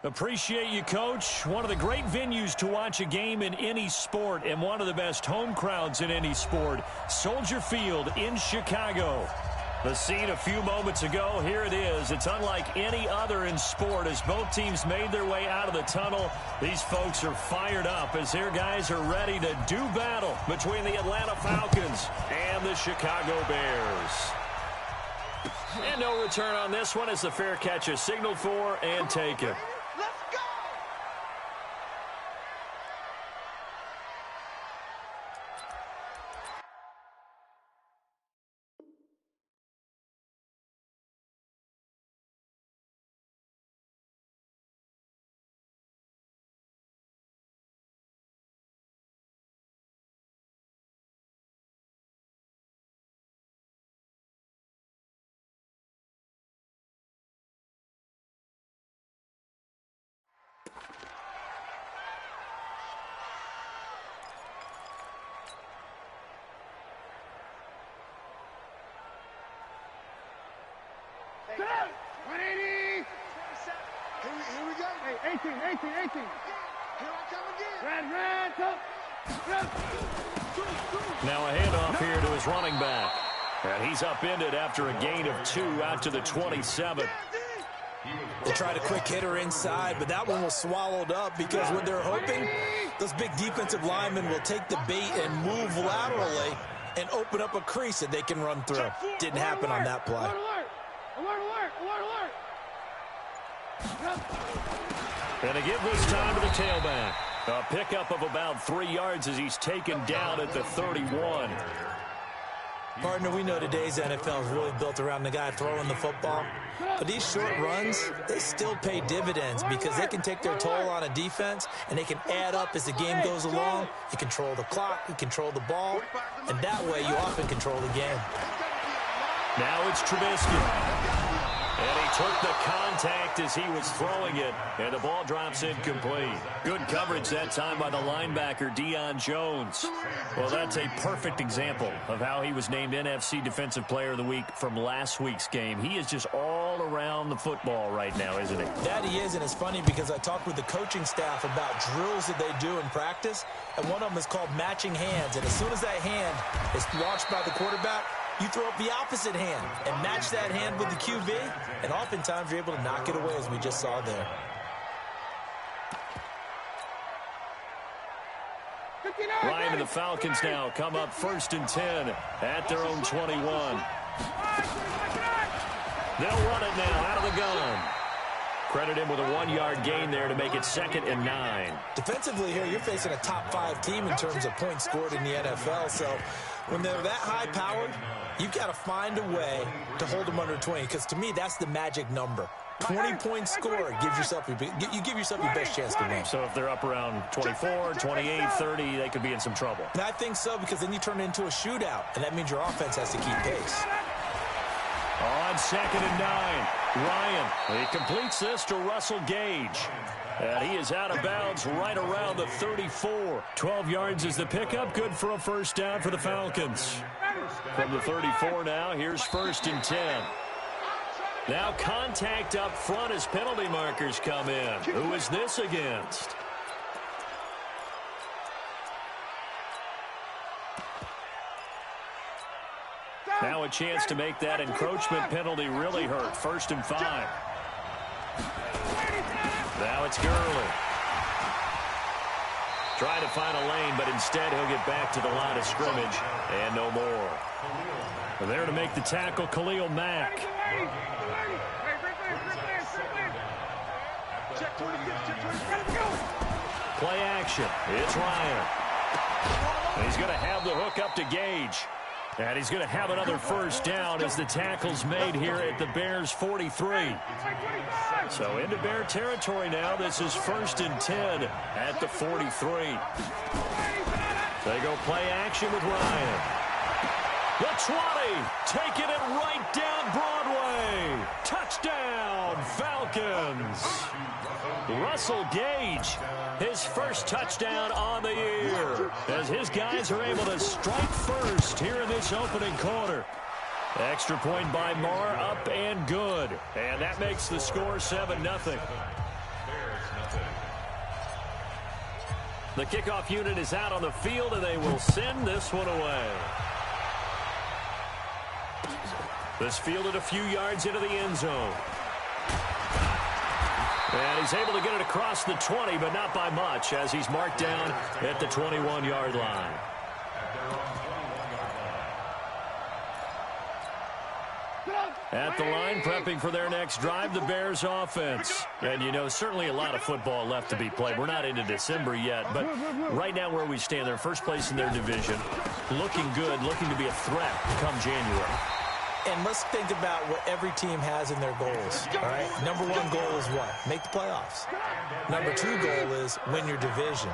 Appreciate you, Coach. One of the great venues to watch a game in any sport and one of the best home crowds in any sport. Soldier Field in Chicago. The scene a few moments ago, here it is. It's unlike any other in sport as both teams made their way out of the tunnel. These folks are fired up as their guys are ready to do battle between the Atlanta Falcons and the Chicago Bears. And no return on this one as the fair catch is signaled for and taken. Set. 180. Here we go. Hey, 18. Here I come again. Red, top. Now a handoff here to his running back. And he's upended after a gain of 2 out to the 27. They tried a quick hitter inside, but that one was swallowed up because what they're hoping, those big defensive linemen will take the bait and move laterally and open up a crease that they can run through. Didn't happen on that play. Alert. And to give this time to the tailback. A pickup of about 3 yards as he's taken down at the 31. Partner, we know today's NFL is really built around the guy throwing the football. But these short runs, they still pay dividends because they can take their toll on a defense and they can add up as the game goes along. You control the clock, you control the ball, and that way you often control the game. Now it's Trubisky. And he took the contact as he was throwing it, and the ball drops incomplete. Good coverage that time by the linebacker, Deion Jones. Well, that's a perfect example of how he was named NFC Defensive Player of the Week from last week's game. He is just all around the football right now, isn't he? That he is, and it's funny because I talked with the coaching staff about drills that they do in practice, and one of them is called matching hands. And as soon as that hand is launched by the quarterback, you throw up the opposite hand and match that hand with the QB, and oftentimes you're able to knock it away, as we just saw there. Ryan and the Falcons now come up 1st and 10 at their own 21. They'll run it now out of the gun. Credit him with a 1-yard gain there to make it 2nd and 9. Defensively here, you're facing a top 5 team in terms of points scored in the NFL, so when they're that high-powered, you've got to find a way to hold them under 20, because to me, that's the magic number. 20 points scored, you give yourself your best chance to win. So if they're up around 24, 28, 30, they could be in some trouble. And I think so, because then you turn it into a shootout, and that means your offense has to keep pace. On 2nd and 9, Ryan, he completes this to Russell Gage. And he is out of bounds right around the 34. 12 yards is the pickup. Good for a first down for the Falcons. From the 34 now, here's 1st and 10. Now contact up front as penalty markers come in. Who is this against? Now a chance to make that encroachment penalty really hurt. 1st and 5. Now it's Gurley. Trying to find a lane, but instead he'll get back to the line of scrimmage and no more. There to make the tackle, Khalil Mack. Play action. It's Ryan. And he's going to have the hook up to Gage. And he's going to have another first down as the tackle's made here at the Bears' 43. So into Bear territory now. This is 1st and 10 at the 43. They go play action with Ryan. The 20, taking it right down Broadway. Touchdown, Falcons. Russell Gage, his first touchdown on the year, as his guys are able to strike first here in this opening quarter. Extra point by Marr, up and good. And that makes the score 7-0. The kickoff unit is out on the field, and they will send this one away. This fielded a few yards into the end zone. And he's able to get it across the 20, but not by much, as he's marked down at the 21-yard line. At the line, prepping for their next drive, the Bears offense. And, you know, certainly a lot of football left to be played. We're not into December yet, but right now where we stand, they're first place in their division. Looking good, looking to be a threat come January. And let's think about what every team has in their goals, all right? Number one goal is what? Make the playoffs. Number two goal is win your division.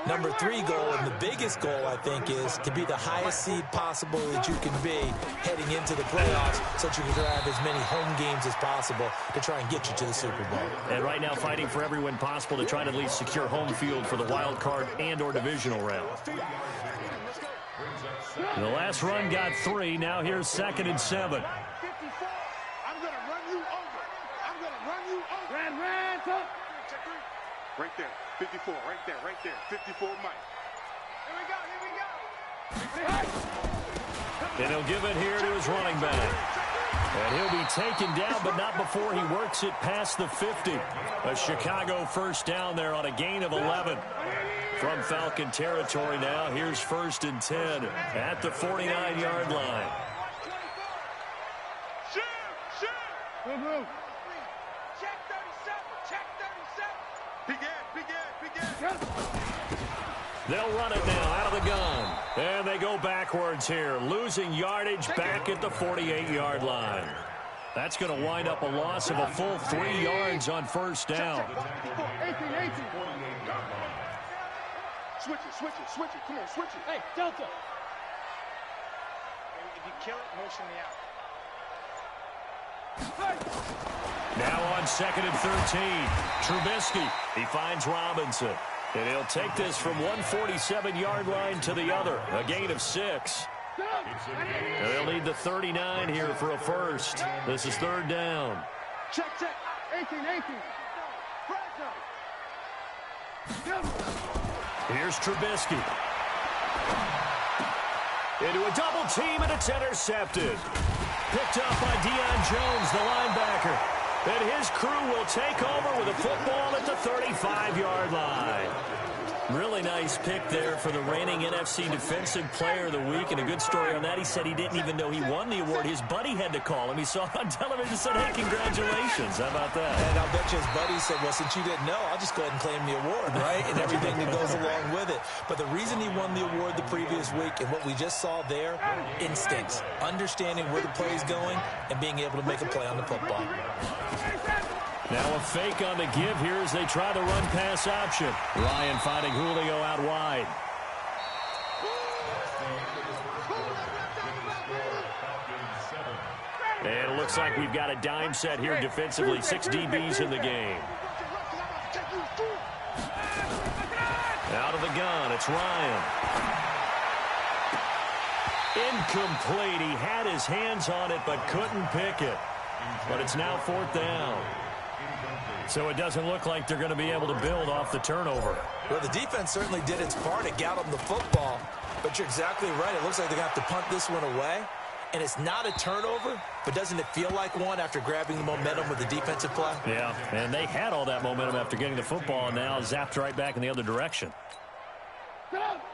Number three goal, and the biggest goal, I think, is to be the highest seed possible that you can be heading into the playoffs so that you can have as many home games as possible to try and get you to the Super Bowl. And right now fighting for every win possible to try to at least secure home field for the wild card and or divisional round. The last run got 3. Now here's 2nd and 7. 54. I'm going to run you over. I'm going to run you over. Red, up. Right there. 54. Right there. 54, Mike. Here we go. And he'll give it here to his running back. And he'll be taken down, but not before he works it past the 50. A Chicago first down there on a gain of 11. From Falcon territory now, here's 1st and 10 at the 49-yard line. Shoot! Move. Check 37. They'll run it now out of the gun. And they go backwards here, losing yardage back at the 48-yard line. That's going to wind up a loss of a full 3 yards on first down. 18. Switch it. Come on, switch it. Hey, Delta. If you kill it, motion me out. Now on 2nd and 13, Trubisky. He finds Robinson. And he'll take this from 147-yard line to the other. A gain of 6. And they'll need the 39 here for a first. This is 3rd down. Check. 18. Here's Trubisky. Into a double team, and it's intercepted. Picked up by Deion Jones, the linebacker. And his crew will take over with a football at the 35-yard line. Really nice pick there for the reigning NFC Defensive Player of the Week. And a good story on that. He said he didn't even know he won the award. His buddy had to call him. He saw it on television and said, hey, congratulations. How about that? And I'll bet you his buddy said, well, since you didn't know, I'll just go ahead and claim the award, right? And everything that goes along with it. But the reason he won the award the previous week and what we just saw there, instincts, understanding where the play is going and being able to make a play on the football. Now a fake on the give here as they try the run-pass option. Ryan finding Julio out wide. And it looks like we've got a dime set here defensively. 6 DBs in the game. Out of the gun, it's Ryan. Incomplete. He had his hands on it but couldn't pick it. But it's now 4th down. So it doesn't look like they're going to be able to build off the turnover. Well, the defense certainly did its part to get them the football. But you're exactly right. It looks like they're going to have to punt this one away. And it's not a turnover, but doesn't it feel like one after grabbing the momentum with the defensive play? Yeah, and they had all that momentum after getting the football and now zapped right back in the other direction.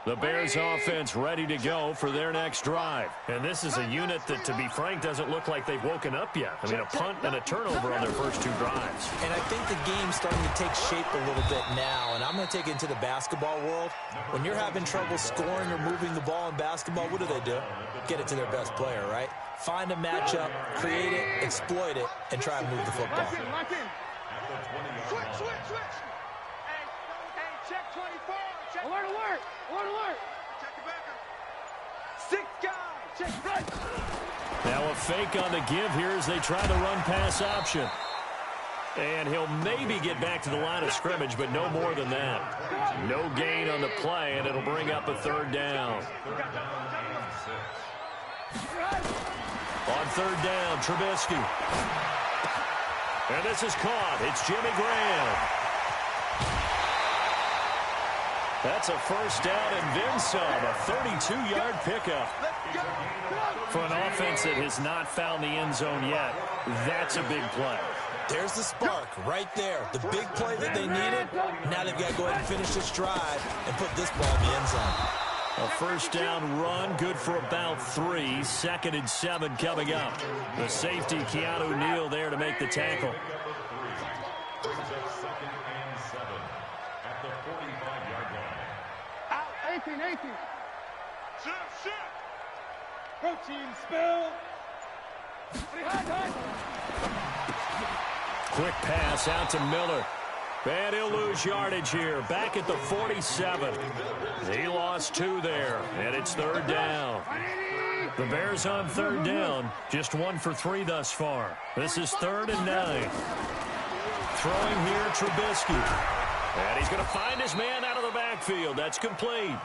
The Bears offense ready to go for their next drive. And this is a unit that, to be frank, doesn't look like they've woken up yet. I mean, a punt and a turnover on their first 2 drives. And I think the game's starting to take shape a little bit now. And I'm going to take it into the basketball world. When you're having trouble scoring or moving the ball in basketball, what do? Get it to their best player, right? Find a matchup, create it, exploit it, and try and move the football. Lock in. Switch. Hey, check 24. Alert. Check the backer. 6 guys. Check right. Now a fake on the give here as they try the run-pass option. And he'll maybe get back to the line of scrimmage, but no more than that. No gain on the play, and it'll bring up a 3rd down. On 3rd down, Trubisky. And this is caught. It's Jimmy Graham. That's a first down and then some, a 32-yard pickup. For an offense that has not found the end zone yet, that's a big play. There's the spark right there. The big play that they needed. Now they've got to go ahead and finish this drive and put this ball in the end zone. A first down run, good for about 3. 2nd and 7 coming up. The safety, Keanu Neal, there to make the tackle. Out, 18. Shit. Protein spill. Quick pass out to Miller. And he'll lose yardage here. Back at the 47. He lost 2 there, and it's 3rd down. The Bears on 3rd down. Just 1 for 3 thus far. This is 3rd and 9. Throwing here, Trubisky. And he's going to find his man out of the backfield. That's complete.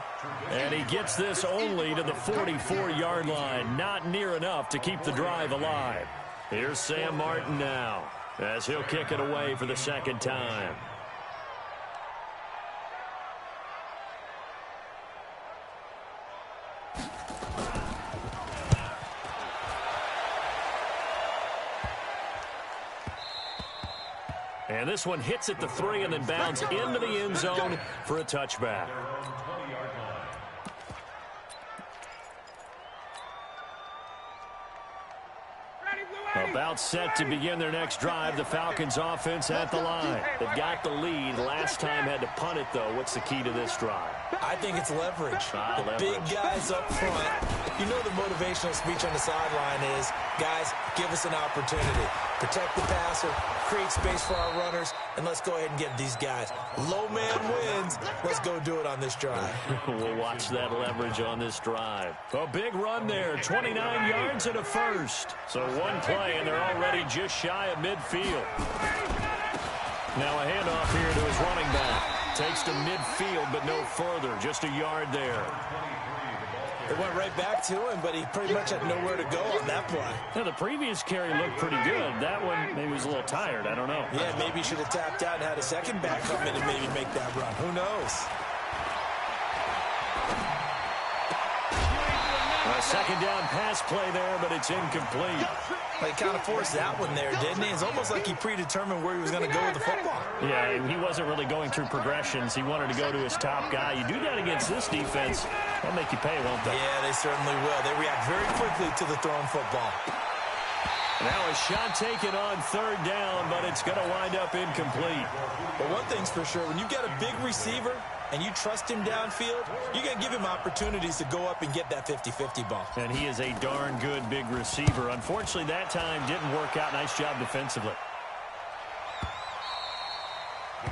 And he gets this only to the 44-yard line. Not near enough to keep the drive alive. Here's Sam Martin now, as he'll kick it away for the 2nd time. And this one hits at the 3 and then bounds into the end zone for a touchback. About set to begin their next drive. The Falcons offense at the line. They've got the lead. Last time had to punt it, though. What's the key to this drive? I think it's leverage. Leverage. Big guys up front. You know the motivational speech on the sideline is, guys, give us an opportunity. Protect the passer, create space for our runners, and let's go ahead and get these guys. Low man wins. Let's go do it on this drive. We'll watch that leverage on this drive. A big run there, 29 yards and a first. So one play, and they're already just shy of midfield. Now a handoff here to his running back. Takes to midfield, but no further. Just a yard there. It went right back to him, but he pretty much had nowhere to go on that play. Now, the previous carry looked pretty good. That one maybe was a little tired. I don't know. Yeah, maybe he should have tapped out and had a second back come in and maybe make that run. Who knows? A second down pass play there, but it's incomplete. He kind of forced that one there, didn't he? It's almost like he predetermined where he was going to go with the football. Yeah, he wasn't really going through progressions. He wanted to go to his top guy. You do that against this defense, they'll make you pay, won't they? Yeah, they certainly will. They react very quickly to the thrown football. Now a shot taken on 3rd down, but it's going to wind up incomplete. But one thing's for sure, when you've got a big receiver and you trust him downfield, you're going to give him opportunities to go up and get that 50-50 ball. And he is a darn good big receiver. Unfortunately, that time didn't work out. Nice job defensively.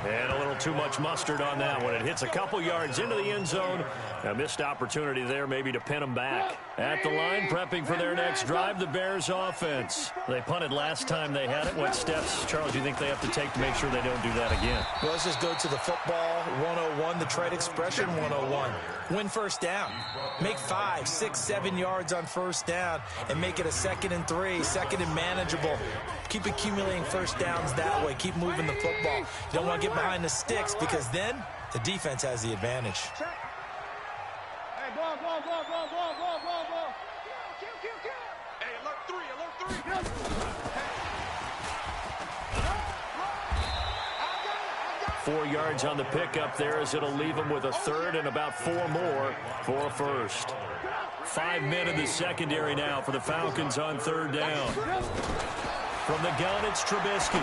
And a little too much mustard on that one. It hits a couple yards into the end zone. A missed opportunity there maybe to pin them back. At the line, prepping for their next drive, the Bears offense. They punted last time they had it. What steps, Charles, do you think they have to take to make sure they don't do that again? Well, let's just go to the football 101, the trade expression 101. Win first down. Make 5, 6, 7 yards on first down and make it a 2nd and 3, 2nd and manageable. Keep accumulating first downs that way. Keep moving the football. You don't want to get behind the sticks because then the defense has the advantage. Hey, ball. Kill. Hey, alert 3. 4 yards on the pickup there as it'll leave them with a 3rd and about 4 more for a first. 5 men in the secondary now for the Falcons on 3rd down. From the gun, it's Trubisky.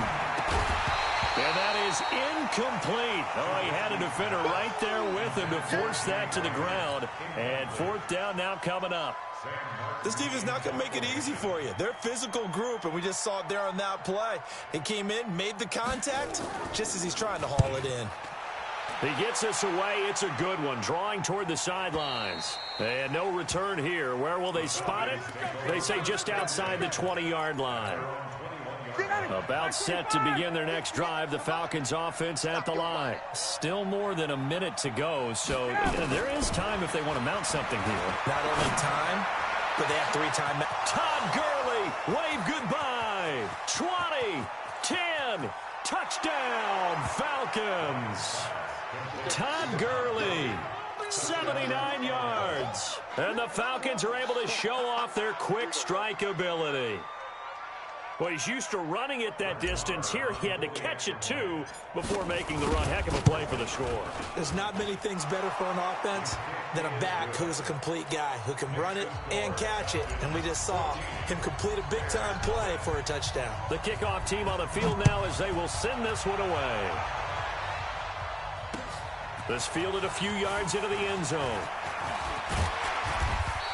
And that is incomplete. Oh, he had a defender right there with him to force that to the ground. And 4th down now coming up. This defense not going to make it easy for you. They're a physical group, and we just saw it there on that play. He came in, made the contact, just as he's trying to haul it in. He gets us away. It's a good one, drawing toward the sidelines. And no return here. Where will they spot it? They say just outside the 20-yard line. About set to begin their next drive, the Falcons offense at the line. Still more than a minute to go, so there is time if they want to mount something here. Not only time, but they have 3 time. Todd Gurley, wave goodbye. 20, 10, touchdown, Falcons. Todd Gurley, 79 yards. And the Falcons are able to show off their quick strike ability. Well, he's used to running it that distance. Here he had to catch it, too, before making the run. Heck of a play for the score. There's not many things better for an offense than a back who's a complete guy who can run it and catch it. And we just saw him complete a big-time play for a touchdown. The kickoff team on the field now as they will send this one away. This fielded a few yards into the end zone.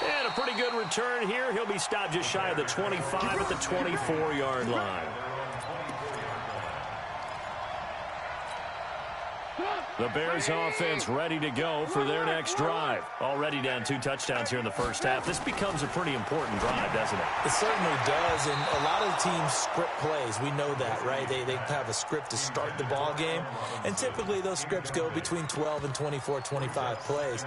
And a pretty good return here. He'll be stopped just shy of the 25 at the 24-yard line. The Bears offense ready to go for their next drive. Already down 2 touchdowns here in the first half. This becomes a pretty important drive, doesn't it? It certainly does, and a lot of the teams script plays. We know that, right? They have a script to start the ball game, and typically those scripts go between 12 and 24, 25 plays.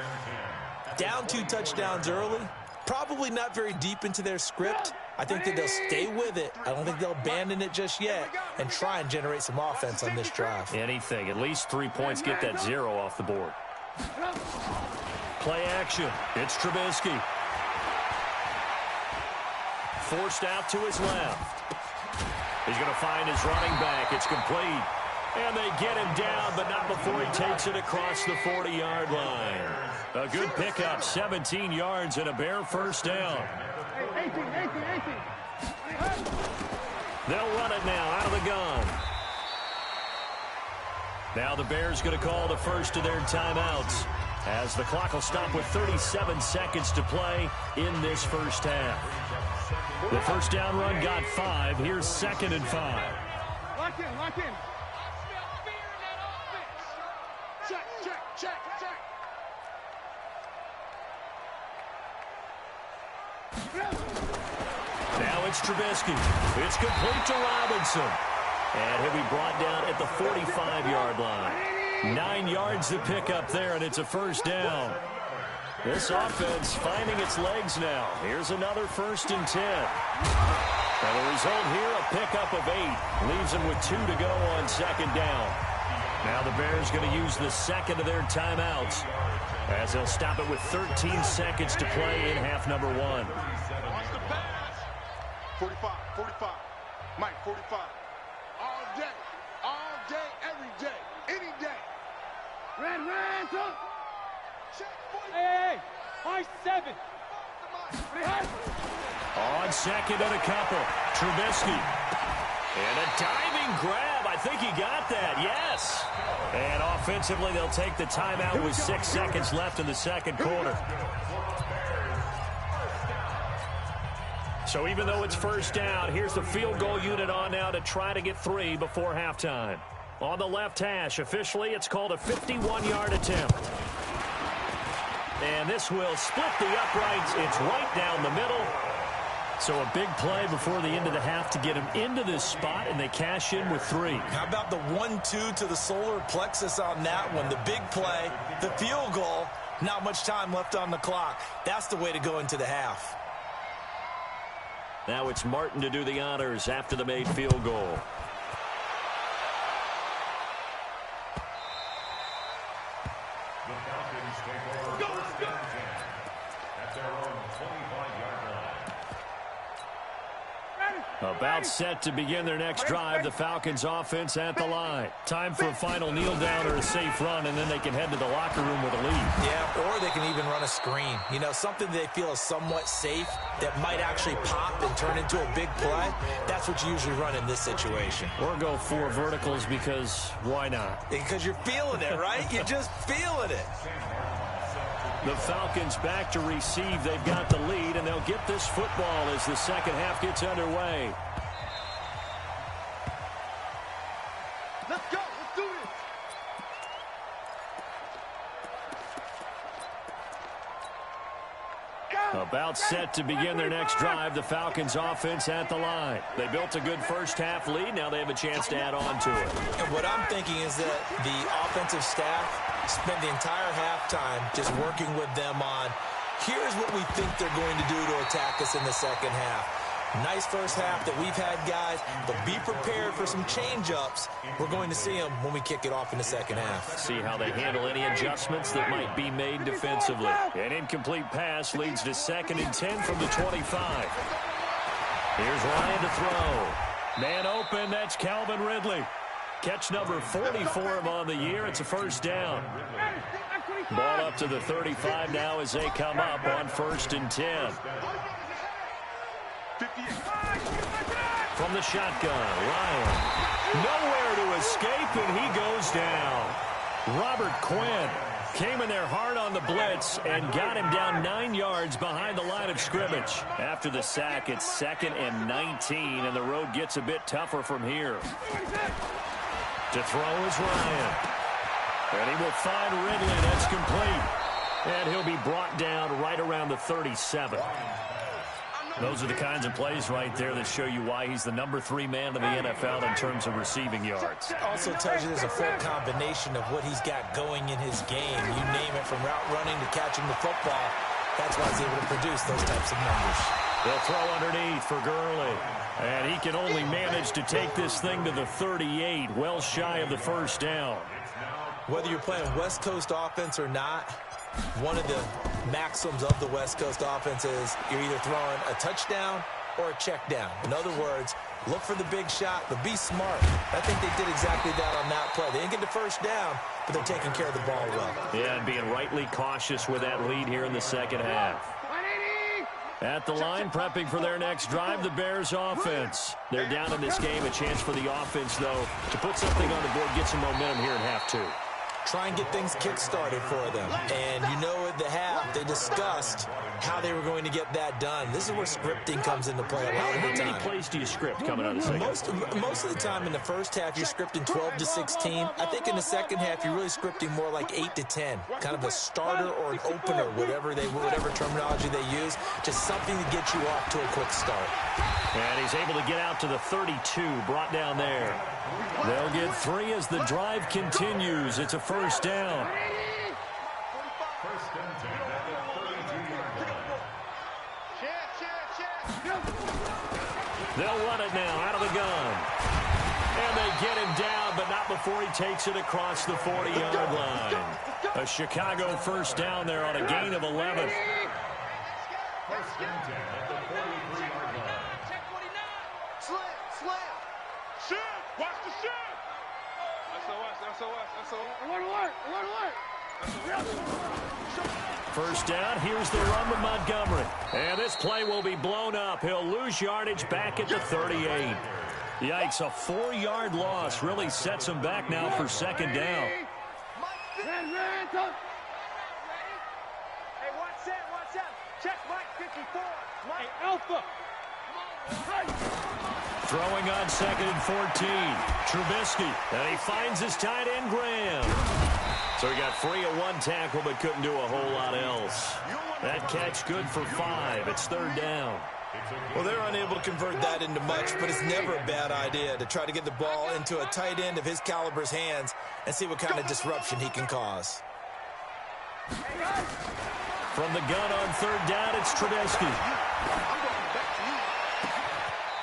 Down 2 touchdowns early, probably not very deep into their script. I think that they'll stay with it. I don't think they'll abandon it just yet and try and generate some offense on this drive. Anything. At least 3 points. Get that 0 off the board. Play action. It's Trubisky. Forced out to his left. He's going to find his running back. It's complete. And they get him down, but not before he takes it across the 40-yard line. A good pickup, 17 yards and a Bear first down. 18. They'll run it now out of the gun. Now the Bears going to call the first of their timeouts as the clock will stop with 37 seconds to play in this first half. The first down run got 5. Here's 2nd and 5. Lock in. Check. Now it's Trubisky. It's complete to Robinson. And he'll be brought down at the 45-yard line. 9 yards to pick up there, and it's a first down. This offense finding its legs now. Here's another 1st and 10. And the result here, a pickup of 8. Leaves them with 2 to go on 2nd down. Now the Bears going to use the second of their timeouts as they'll stop it with 13 seconds to play in half number 1. Watch the pass. 45. Mike, 45. All day, every day, any day. Red, up. Hey, my 7. On 2nd and a couple, Trubisky. And a diving grab. I think he got that, yes. And offensively, they'll take the timeout with 6 seconds left in the second quarter. So even though it's first down, here's the field goal unit on now to try to get 3 before halftime. On the left hash, officially, it's called a 51-yard attempt. And this will split the uprights. It's right down the middle. So a big play before the end of the half to get him into this spot, and they cash in with 3. How about the 1-2 to the solar plexus on that one? The big play, the field goal, not much time left on the clock. That's the way to go into the half. Now it's Martin to do the honors after the made field goal. About set to begin their next drive, the Falcons offense at the line. Time for a final kneel down or a safe run, and then they can head to the locker room with a lead. Yeah, or they can even run a screen. You know, something they feel is somewhat safe that might actually pop and turn into a big play. That's what you usually run in this situation. Or go 4 verticals because why not? Because you're feeling it, right? You're just feeling it. The Falcons back to receive. They've got the lead, and they'll get this football as the second half gets underway. Let's go. Let's do this. About set to begin their next drive, the Falcons offense at the line. They built a good first half lead. Now they have a chance to add on to it. And what I'm thinking is that the offensive staff spent the entire halftime just working with them on, here's what we think they're going to do to attack us in the second half. Nice first half that we've had, guys, but be prepared for some change-ups. We're going to see them when we kick it off in the second half. See how they handle any adjustments that might be made defensively. An incomplete pass leads to 2nd and 10 from the 25. Here's Ryan to throw. Man open, that's Calvin Ridley. Catch number 44 on the year. It's a first down. Ball up to the 35 now as they come up on 1st and 10. From the shotgun, Ryan. Nowhere to escape, and he goes down. Robert Quinn came in there hard on the blitz and got him down 9 yards behind the line of scrimmage. After the sack, it's 2nd and 19, and the road gets a bit tougher from here. To throw is Ryan. And he will find Ridley. That's complete. And he'll be brought down right around the 37. Those are the kinds of plays right there that show you why he's the number 3 man in the NFL in terms of receiving yards. Also tells you there's a full combination of what he's got going in his game. You name it, from route running to catching the football. That's why he's able to produce those types of numbers. They'll throw underneath for Gurley. And he can only manage to take this thing to the 38, well shy of the first down. Whether you're playing West Coast offense or not, one of the maxims of the West Coast offense is you're either throwing a touchdown or a check down. In other words, look for the big shot, but be smart. I think they did exactly that on that play. They didn't get the first down, but they're taking care of the ball well. Yeah, and being rightly cautious with that lead here in the second half. At the line, prepping for their next drive, the Bears offense. They're down in this game. A chance for the offense, though, to put something on the board, get some momentum here in half 2. Try and get things kick-started for them. And you know at the half, they discussed how they were going to get that done. This is where scripting comes into play a lot of the time. How many plays do you script coming out of the second? Most of the time in the first half, you're scripting 12 to 16. I think in the second half, you're really scripting more like 8 to 10. Kind of a starter or an opener, whatever terminology they use. Just something to get you off to a quick start. And he's able to get out to the 32, brought down there. They'll get 3 as the drive continues. It's a first down. They'll run it now out of the gun. And they get him down, but not before he takes it across the 40-yard line. A Chicago first down there on a gain of 11. Watch the shot! SOS. Alert! First down, here's the run with Montgomery. And this play will be blown up. He'll lose yardage back at the 38. Yikes, a 4-yard loss really sets him back now for second down. Hey, watch that. Check Mike 54. Mike Alpha. Throwing on 2nd and 14. Trubisky. And he finds his tight end, Graham. So he got free of 1 tackle, but couldn't do a whole lot else. That catch good for 5. It's 3rd down. Well, they're unable to convert that into much, but it's never a bad idea to try to get the ball into a tight end of his caliber's hands and see what kind of disruption he can cause. From the gun on 3rd down, it's Trubisky.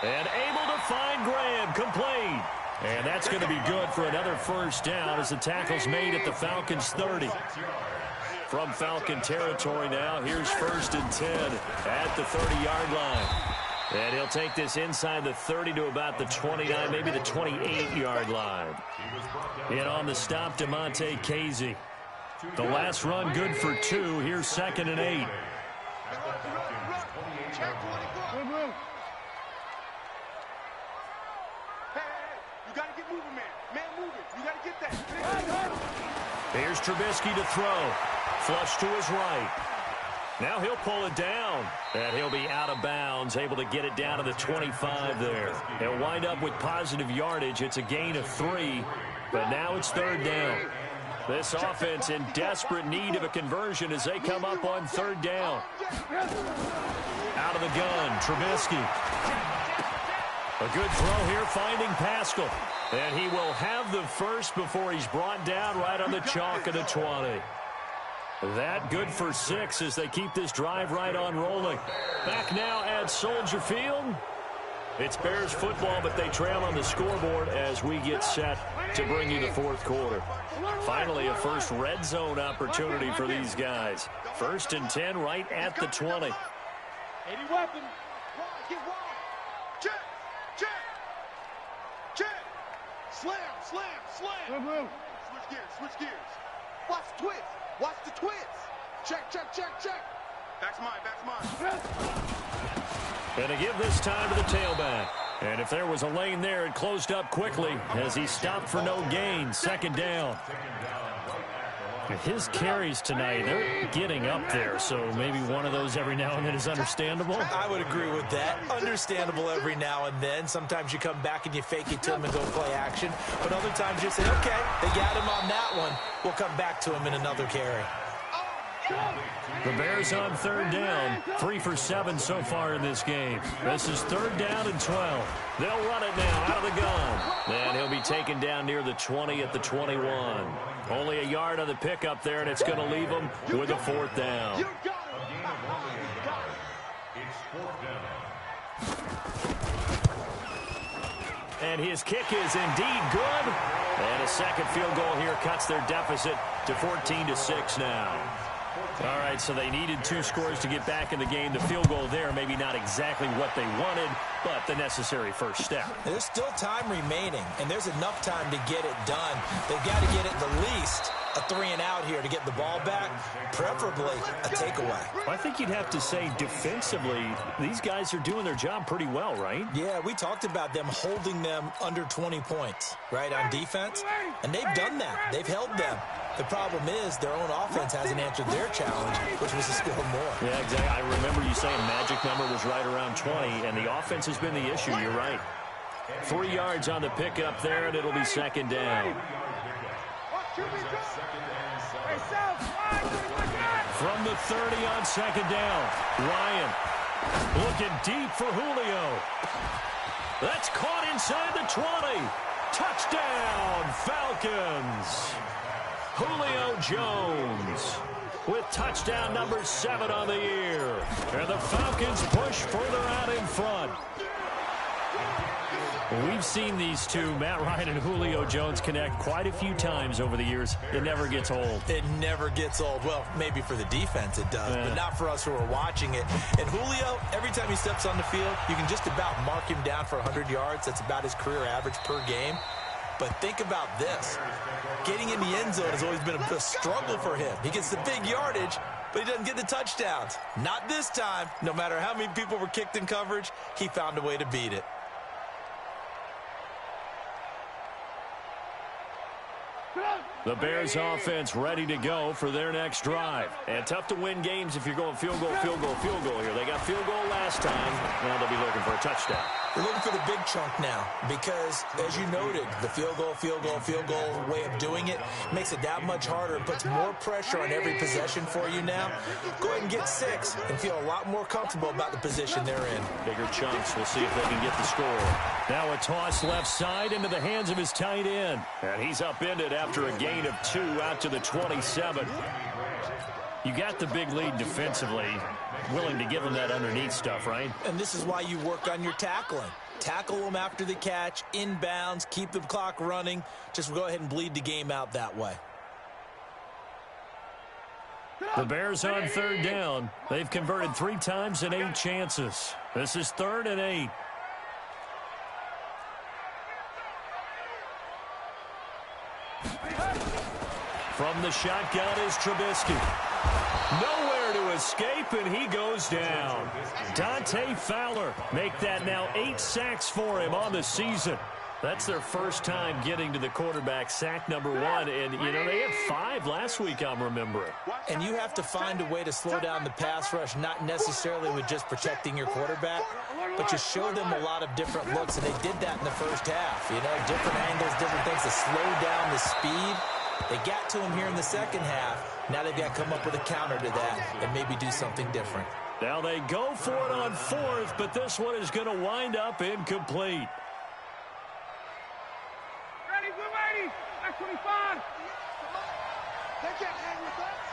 And able to find Graham, complete. And that's going to be good for another first down as the tackle's made at the Falcons' 30. From Falcon territory now, here's 1st and 10 at the 30-yard line. And he'll take this inside the 30 to about the 29, maybe the 28-yard line. In on the stop, DeMonte Casey. The last run good for 2. Here's 2nd and 8. Here's Trubisky to throw. Flush to his right. Now he'll pull it down. And he'll be out of bounds, able to get it down to the 25 there. He'll wind up with positive yardage. It's a gain of 3, but now it's 3rd down. This offense in desperate need of a conversion as they come up on 3rd down. Out of the gun, Trubisky. A good throw here, finding Pascal. And he will have the first before he's brought down right on the chalk of the 20. That good for 6 as they keep this drive right on rolling. Back now at Soldier Field, It's Bears football, but they trail on the scoreboard as we get set to bring you the fourth quarter. Finally, a first red zone opportunity for these guys. 1st and 10 right at the 20. 80 weapon. Get wrong. Check. Check. Check. Slam. Slam. Slam. Switch gears. Switch gears. Watch the twist. Watch the twist. Check. Check. Check. Check. Back's mine. Back's mine. And to give this time to the tailback. And if there was a lane there, it closed up quickly as he stopped for no gain. 2nd down. His carries tonight, they're getting up there, so maybe one of those every now and then is understandable. I would agree with that. Understandable every now and then. Sometimes you come back and you fake it to him and go play action. But other times you say, okay, they got him on that one. We'll come back to him in another carry. The Bears on 3rd down. 3 for 7 so far in this game. This is 3rd down and 12. They'll run it now out of the gun. And he'll be taken down near the 20 at the 21. Only a yard on the pickup there, and it's going to leave them with a 4th down. And his kick is indeed good. And a second field goal here cuts their deficit to 14-6 now. All right, so they needed 2 scores to get back in the game. The field goal there, maybe not exactly what they wanted, but the necessary first step. There's still time remaining, and there's enough time to get it done. They've got to get it the least a 3-and-out here to get the ball back, preferably a takeaway. Well, I think you'd have to say defensively, these guys are doing their job pretty well, right? Yeah, we talked about them holding them under 20 points, right, on defense, and they've done that. They've held them. The problem is their own offense hasn't answered their challenge, which was to score more. Yeah, exactly. I remember you saying magic number was right around 20, and the offense has been the issue. You're right. 3 yards on the pickup there, and it'll be 2nd down. From the 30 on 2nd down, Ryan looking deep for Julio. That's caught inside the 20. Touchdown, Falcons. Julio Jones with touchdown number 7 on the year. And the Falcons push further out in front. We've seen these two, Matt Ryan and Julio Jones, connect quite a few times over the years. It never gets old. It never gets old. Well, maybe for the defense it does, but not for us who are watching it. And Julio, every time he steps on the field, you can just about mark him down for 100 yards. That's about his career average per game. But think about this. Getting in the end zone has always been a struggle for him. He gets the big yardage, but he doesn't get the touchdowns. Not this time. No matter how many people were kicked in coverage, he found a way to beat it. The Bears offense ready to go for their next drive. And tough to win games if you're going field goal, field goal, field goal here. They got field goal last time. Now they'll be looking for a touchdown. They're looking for the big chunk now because, as you noted, the field goal way of doing it makes it that much harder and puts more pressure on every possession for you now. Go ahead and get 6 and feel a lot more comfortable about the position they're in. Bigger chunks. We'll see if they can get the score. Now a toss left side into the hands of his tight end. And he's upended after a gain of 2 out to the 27. You got the big lead defensively. Willing to give them that underneath stuff, right? And this is why you work on your tackling. Tackle them after the catch, inbounds, keep the clock running. Just go ahead and bleed the game out that way. The Bears on 3rd down. They've converted 3 times in 8 chances. This is 3rd and 8. From the shotgun is Trubisky. Nowhere to escape, and he goes down. Dante Fowler make that now 8 sacks for him on the season. That's their first time getting to the quarterback, sack number 1. And, you know, they had 5 last week, I'm remembering. And you have to find a way to slow down the pass rush, not necessarily with just protecting your quarterback, but you show them a lot of different looks, and they did that in the first half. You know, different angles, different things to slow down the speed. They got to him here in the second half. Now they've got to come up with a counter to that and maybe do something different. Now they go for it on 4th, but this one is going to wind up incomplete. Ready, we're ready. That's 25. They can't hang with us.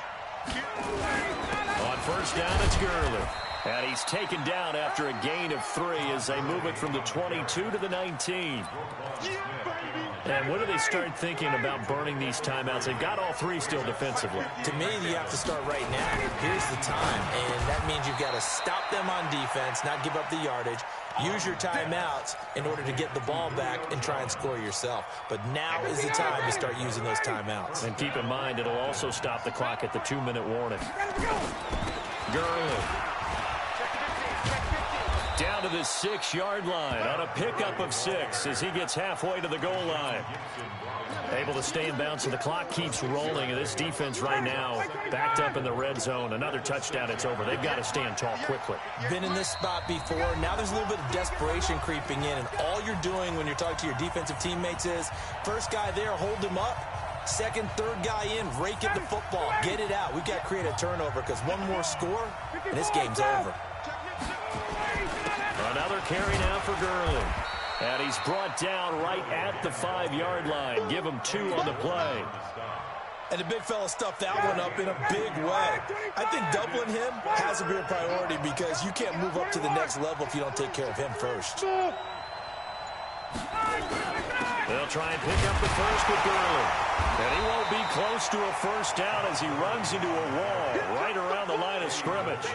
On 1st down, it's Gurley. And he's taken down after a gain of 3 as they move it from the 22 to the 19. And when do they start thinking about burning these timeouts? They've got all 3 still defensively. To me, you have to start right now. Here's the time, and that means you've got to stop them on defense, not give up the yardage, use your timeouts in order to get the ball back and try and score yourself. But now is the time to start using those timeouts. And keep in mind, it'll also stop the clock at the 2-minute warning. Gurley. Down to the 6-yard line on a pickup of 6 as he gets halfway to the goal line. Able to stay in bounds, so the clock keeps rolling. And this defense right now backed up in the red zone. Another touchdown, it's over. They've got to stand tall quickly. Been in this spot before. Now there's a little bit of desperation creeping in. And all you're doing when you're talking to your defensive teammates is, first guy there, hold him up. Second, third guy in, rake at the football. Get it out. We've got to create a turnover because one more score, and this game's over. Another carry now for Gurley. And he's brought down right at the 5-yard line. Give him 2 on the play. And the big fella stuffed that one up in a big way. I think doubling him has to be a priority because you can't move up to the next level if you don't take care of him first. They'll try and pick up the first with Gurley. And he won't be close to a first down as he runs into a wall right around the line of scrimmage.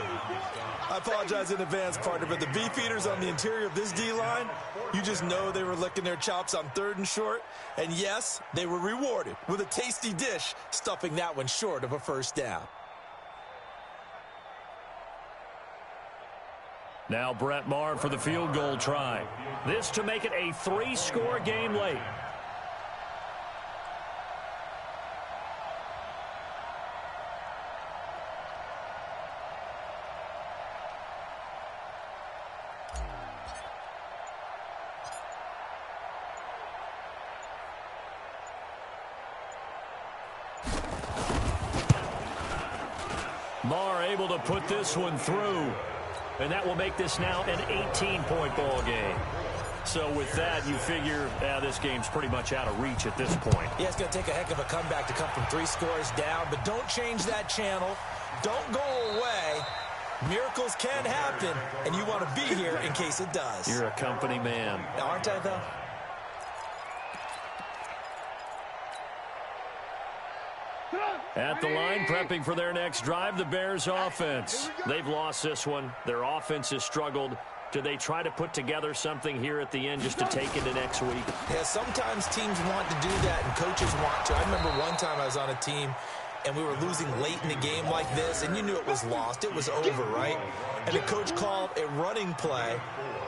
I apologize in advance, partner, but the beefeaters on the interior of this D-line, you just know they were licking their chops on 3rd and short. And yes, they were rewarded with a tasty dish, stuffing that one short of a first down. Now Brett Maher for the field goal try. This to make it a 3-score game late. Maher able to put this one through. And that will make this now an 18-point ball game. So with that, you figure this game's pretty much out of reach at this point. Yeah, it's going to take a heck of a comeback to come from 3 scores down. But don't change that channel. Don't go away. Miracles can happen, and you want to be here in case it does. You're a company man. Aren't I, though? At the line, prepping for their next drive, the Bears offense. They've lost this one. Their offense has struggled. Do they try to put together something here at the end just to take into next week? Yeah, sometimes teams want to do that, and coaches want to. I remember one time I was on a team, and we were losing late in the game like this, and you knew it was lost. It was over, right? And the coach called a running play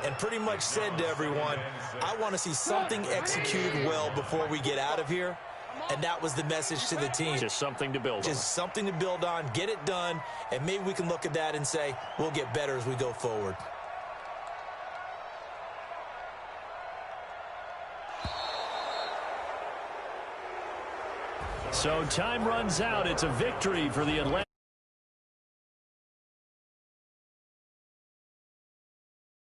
and pretty much said to everyone, I want to see something executed well before we get out of here. And that was the message to the team. Just something to build on. Just something to build on, get it done, and maybe we can look at that and say, we'll get better as we go forward. So time runs out. It's a victory for the Atlanta